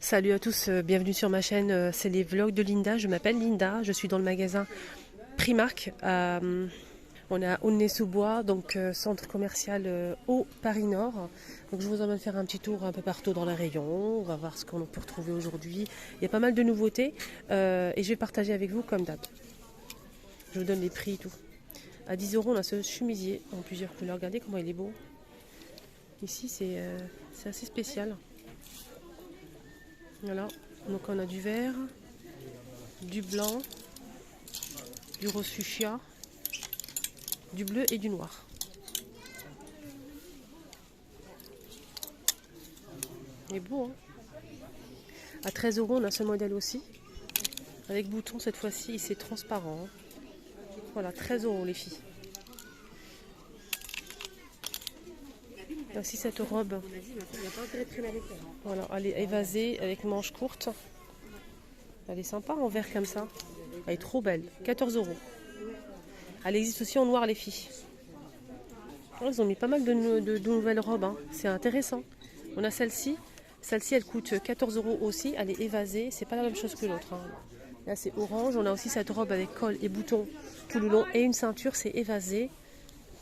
Salut à tous, bienvenue sur ma chaîne, c'est les vlogs de Linda. Je m'appelle Linda, je suis dans le magasin Primark. On est à Aulnay-sous-Bois, donc centre commercial au Paris Nord. Donc je vous emmène faire un petit tour un peu partout dans les rayons. On va voir ce qu'on peut retrouver aujourd'hui. Il y a pas mal de nouveautés et je vais partager avec vous comme d'hab. Je vous donne les prix et tout. À 10 euros, on a ce chemisier en plusieurs couleurs. Regardez comment il est beau. Ici, c'est assez spécial. Voilà, donc on a du vert, du blanc, du rose fuchsia, du bleu et du noir. Il est beau, hein. À 13 euros, on a ce modèle aussi. Avec bouton cette fois-ci, c'est transparent, hein. Voilà, 13 euros les filles. Voici cette robe. Voilà, elle est évasée avec manches courtes. Elle est sympa en vert comme ça. Elle est trop belle. 14 euros. Elle existe aussi en noir les filles. Oh, ils ont mis pas mal de nouvelles robes, hein. C'est intéressant. On a celle-ci. Celle-ci, elle coûte 14 euros aussi. Elle est évasée. C'est pas la même chose que l'autre, hein. Là, c'est orange. On a aussi cette robe avec col et boutons tout le long. Et une ceinture, c'est évasé.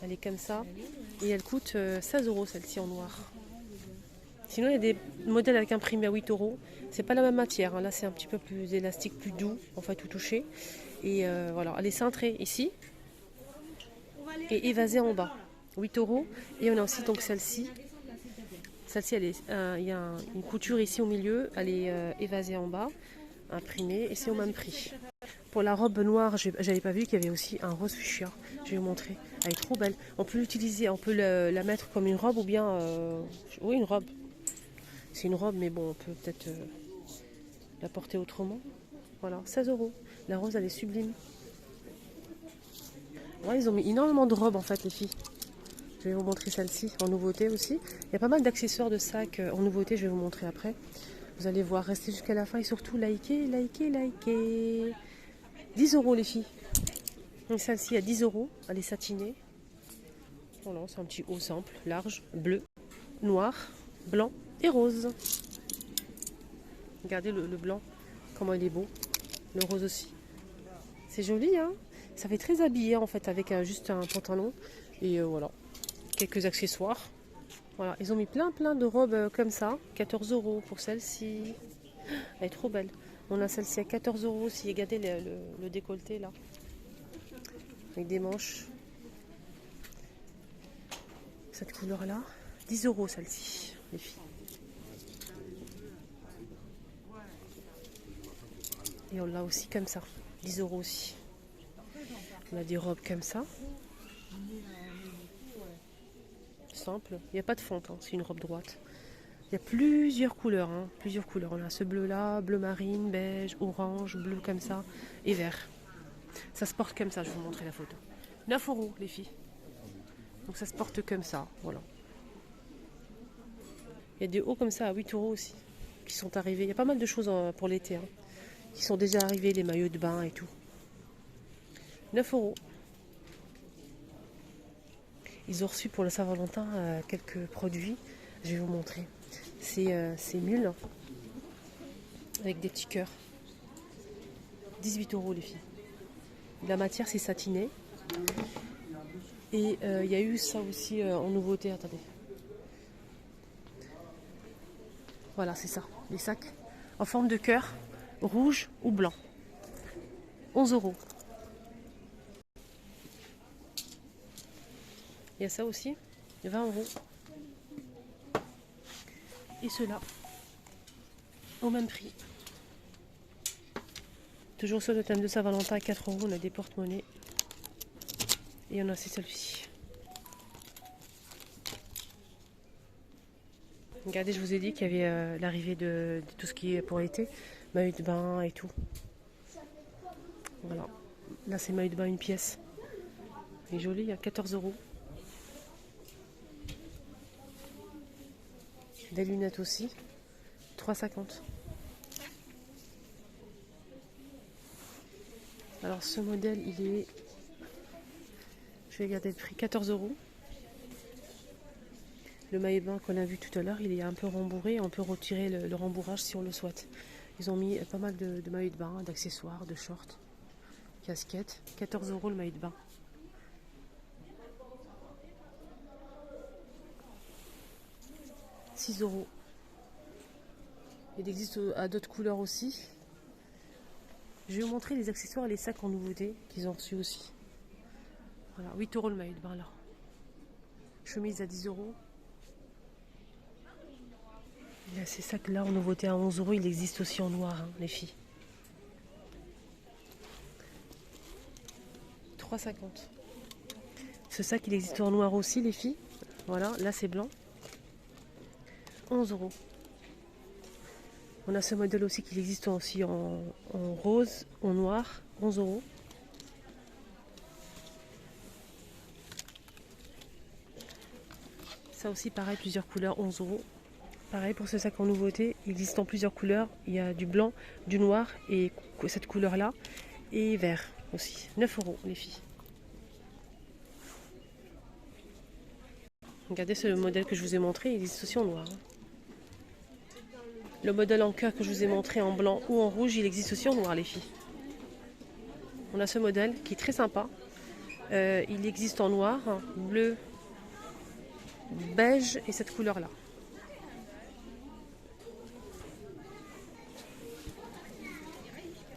Elle est comme ça. Et elle coûte 16 euros, celle-ci en noir. Sinon, il y a des modèles avec imprimé à 8 euros. C'est pas la même matière, hein. Là, c'est un petit peu plus élastique, plus doux. En fait, tout touché. Et voilà. Elle est cintrée ici. Et évasée en bas. 8 euros. Et on a aussi donc celle-ci. Celle-ci, il y a une couture ici au milieu. Elle est évasée en bas, imprimée. Et c'est au même prix. Pour la robe noire, j'avais pas vu qu'il y avait aussi un rose fuchsia. Je vais vous montrer. Elle est trop belle. On peut l'utiliser, on peut la mettre comme une robe ou bien... oui, une robe. C'est une robe, mais bon, on peut peut-être la porter autrement. Voilà, 16 euros. La rose, elle est sublime. Ouais, ils ont mis énormément de robes, en fait, les filles. Je vais vous montrer celle-ci, en nouveauté aussi. Il y a pas mal d'accessoires de sacs en nouveauté, je vais vous montrer après. Vous allez voir, restez jusqu'à la fin et surtout likez, likez, likez. 10 euros, les filles. Donc celle-ci à 10 euros, elle est satinée. Voilà, c'est un petit haut simple, large, bleu, noir, blanc et rose. Regardez le blanc, comment il est beau. Le rose aussi. C'est joli, hein. Ça fait très habillé en fait avec juste un pantalon. Et voilà, quelques accessoires. Voilà, ils ont mis plein de robes comme ça. 14 euros pour celle-ci. Elle est trop belle. On a celle-ci à 14 euros aussi. Regardez le décolleté là. Avec des manches. Cette couleur là. 10 euros celle-ci, les filles. Et on l'a aussi comme ça. 10 euros aussi. On a des robes comme ça. Simple. Il n'y a pas de fonte, hein. C'est une robe droite. Il y a plusieurs couleurs, hein. Plusieurs couleurs. On a ce bleu là, bleu marine, beige, orange, bleu comme ça et vert. Ça se porte comme ça, je vais vous montrer la photo. 9 euros les filles. Donc ça se porte comme ça, voilà. Il y a des hauts comme ça à 8 euros aussi qui sont arrivés. Il y a pas mal de choses pour l'été, hein, qui sont déjà arrivés, les maillots de bain et tout. 9 euros. Ils ont reçu pour le Saint-Valentin quelques produits. Je vais vous montrer. C'est mule avec des petits cœurs. 18 euros les filles. La matière c'est satiné. Et il y a eu ça aussi en nouveauté. Attendez. Voilà, c'est ça. Les sacs en forme de cœur, rouge ou blanc. 11 euros. Il y a ça aussi. 20 euros. Et ceux-là, au même prix. Toujours sur le thème de Saint-Valentin à 4 euros. On a des porte-monnaies. Et on a aussi celui-ci. Regardez, je vous ai dit qu'il y avait l'arrivée de tout ce qui est pour l'été. Maillot de bain et tout. Voilà. Là, c'est maillot de bain une pièce. Il est joli, à 14 euros. Des lunettes aussi. 3,50. Alors, ce modèle, il est... Je vais regarder le prix. 14 euros. Le maillot de bain qu'on a vu tout à l'heure, il est un peu rembourré. On peut retirer le rembourrage si on le souhaite. Ils ont mis pas mal de maillots de bain, d'accessoires, de shorts, casquettes. 14 € le maillot de bain. « 6 €. Il existe à d'autres couleurs aussi. Je vais vous montrer les accessoires et les sacs en nouveauté qu'ils ont reçus aussi. Voilà, 8 € le maillot de bain là. Chemise à 10 €. Il y a ces sacs là en nouveauté à 11 €. Il existe aussi en noir, hein, les filles. 3,50 €. Ce sac il existe en noir aussi, les filles. Voilà, là c'est blanc. 11 €. On a ce modèle aussi qui existe aussi en rose, en noir, 11 €. Ça aussi pareil, plusieurs couleurs, 11 €. Pareil pour ce sac en nouveauté, il existe en plusieurs couleurs. Il y a du blanc, du noir et cette couleur là. Et vert aussi. 9 € les filles. Regardez ce modèle que je vous ai montré, il existe aussi en noir. Le modèle en cœur que je vous ai montré en blanc ou en rouge, il existe aussi en noir les filles. On a ce modèle qui est très sympa. Il existe en noir, bleu, beige et cette couleur là.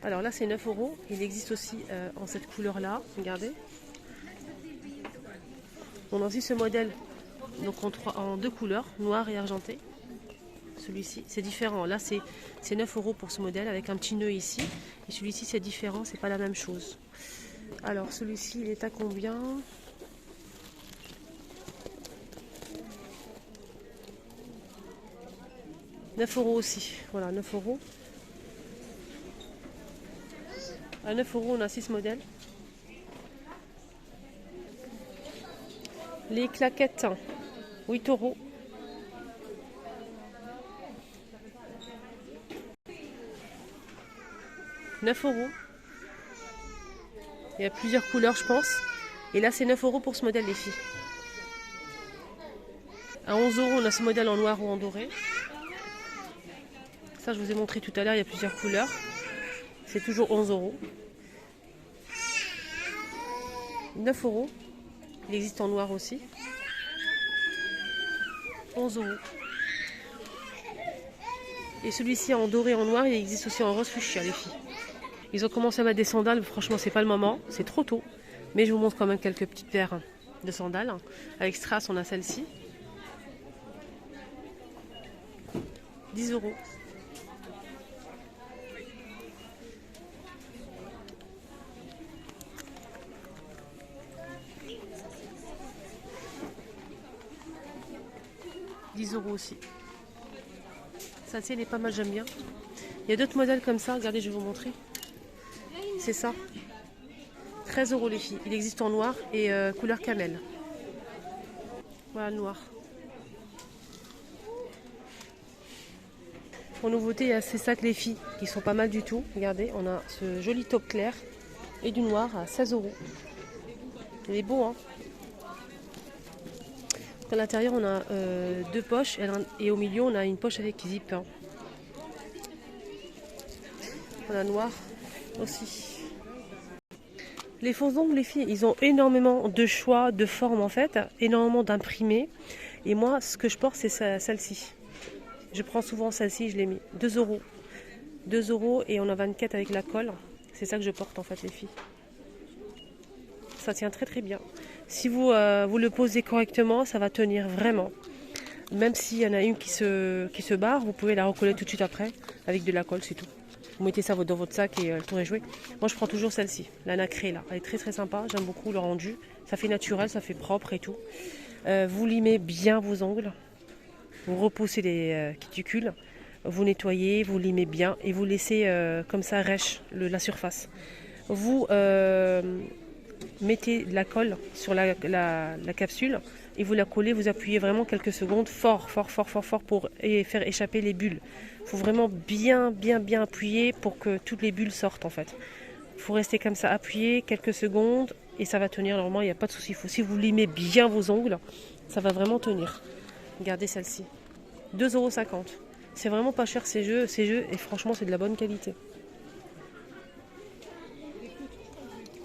Alors là c'est 9 €. Il existe aussi en cette couleur là. Regardez. On a aussi ce modèle donc en deux couleurs, noir et argenté. Celui-ci c'est différent. Là c'est 9 € pour ce modèle avec un petit nœud ici. Et celui-ci c'est différent, c'est pas la même chose. Alors celui-ci il est à combien? « 9 € aussi. Voilà, 9 €. À 9 € on a 6 modèles. Les claquettes, 8 €. « 9 €. Il y a plusieurs couleurs, je pense. Et là, c'est 9 € pour ce modèle, les filles. À 11 € on a ce modèle en noir ou en doré. Ça, je vous ai montré tout à l'heure, il y a plusieurs couleurs. C'est toujours 11 €. 9 €. Il existe en noir aussi. 11 €. Et celui-ci en doré en noir, il existe aussi en rose fuchsia, les filles. Ils ont commencé à mettre des sandales, franchement c'est pas le moment, c'est trop tôt. Mais je vous montre quand même quelques petites paires de sandales. Avec strass, on a celle-ci. 10 €. « 10 € aussi. Celle-ci, elle est pas mal, j'aime bien. Il y a d'autres modèles comme ça, regardez, je vais vous montrer. C'est ça. 13 € les filles. Il existe en noir et couleur camel. Voilà le noir. En nouveauté, il y a ces sacs les filles qui sont pas mal du tout. Regardez, on a ce joli taupe clair et du noir à 16 €. Il est beau, hein. À l'intérieur, on a deux poches et au milieu, on a une poche avec zip. On a noir aussi. Les fausses ongles, les filles, ils ont énormément de choix, de formes en fait, énormément d'imprimés. Et moi, ce que je porte, c'est celle-ci. Je prends souvent celle-ci, je l'ai mis 2 €. 2 € et on a 24 avec la colle. C'est ça que je porte en fait, les filles. Ça tient très très bien. Si vous le posez correctement, ça va tenir vraiment. Même s'il y en a une qui se barre, vous pouvez la recoller tout de suite après avec de la colle, c'est tout. Vous mettez ça dans votre sac et le tour est joué. Moi, je prends toujours celle-ci, la nacrée là. Elle est très très sympa, j'aime beaucoup le rendu. Ça fait naturel, ça fait propre et tout. Vous limez bien vos ongles. Vous repoussez les cuticules. Vous nettoyez, vous limez bien et vous laissez comme ça rêche la surface. Vous mettez de la colle sur la capsule et vous la collez, vous appuyez vraiment quelques secondes fort pour faire échapper les bulles. Il faut vraiment bien appuyer pour que toutes les bulles sortent en fait. Il faut rester comme ça, appuyer quelques secondes et ça va tenir normalement, il n'y a pas de souci. Si vous limez bien vos ongles, ça va vraiment tenir. Regardez celle-ci. 2,50 €. C'est vraiment pas cher ces jeux, et franchement c'est de la bonne qualité.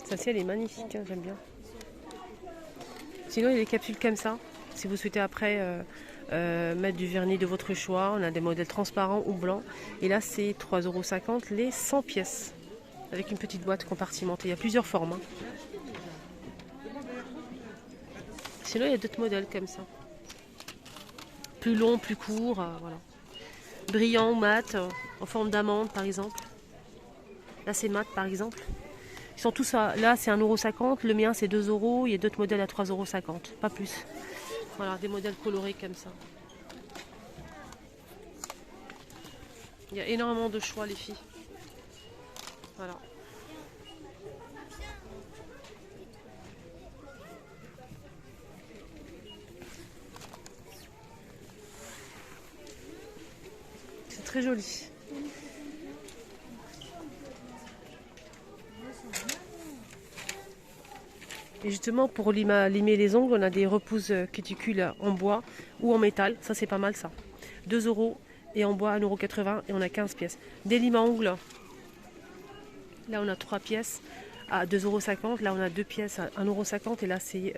Celle-ci elle est magnifique, hein, j'aime bien. Sinon il y a des capsules comme ça. Si vous souhaitez après mettre du vernis de votre choix, on a des modèles transparents ou blancs. Et là c'est 3,50 € les 100 pièces. Avec une petite boîte compartimentée. Il y a plusieurs formes. Hein. Sinon il y a d'autres modèles comme ça. Plus long, plus court, voilà. Brillant ou mat, en forme d'amande par exemple. Là c'est mat par exemple. Ils sont tous à, là c'est 1,50 €, le mien c'est 2 €, il y a d'autres modèles à 3,50 €, pas plus. Voilà, des modèles colorés comme ça. Il y a énormément de choix les filles. Voilà. C'est très joli. Et justement, pour limer les ongles, on a des repousses cuticules en bois ou en métal. Ça, c'est pas mal, ça. 2 € et en bois 1,80 € et on a 15 pièces. Des limes à ongles. Là, on a 3 pièces à 2,50 €. Là, on a 2 pièces à 1,50 € et là, c'est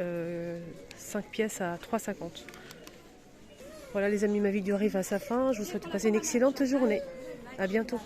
5 pièces à 3,50 €. Voilà, les amis, ma vidéo arrive à sa fin. Je vous souhaite de passer une excellente journée. À bientôt.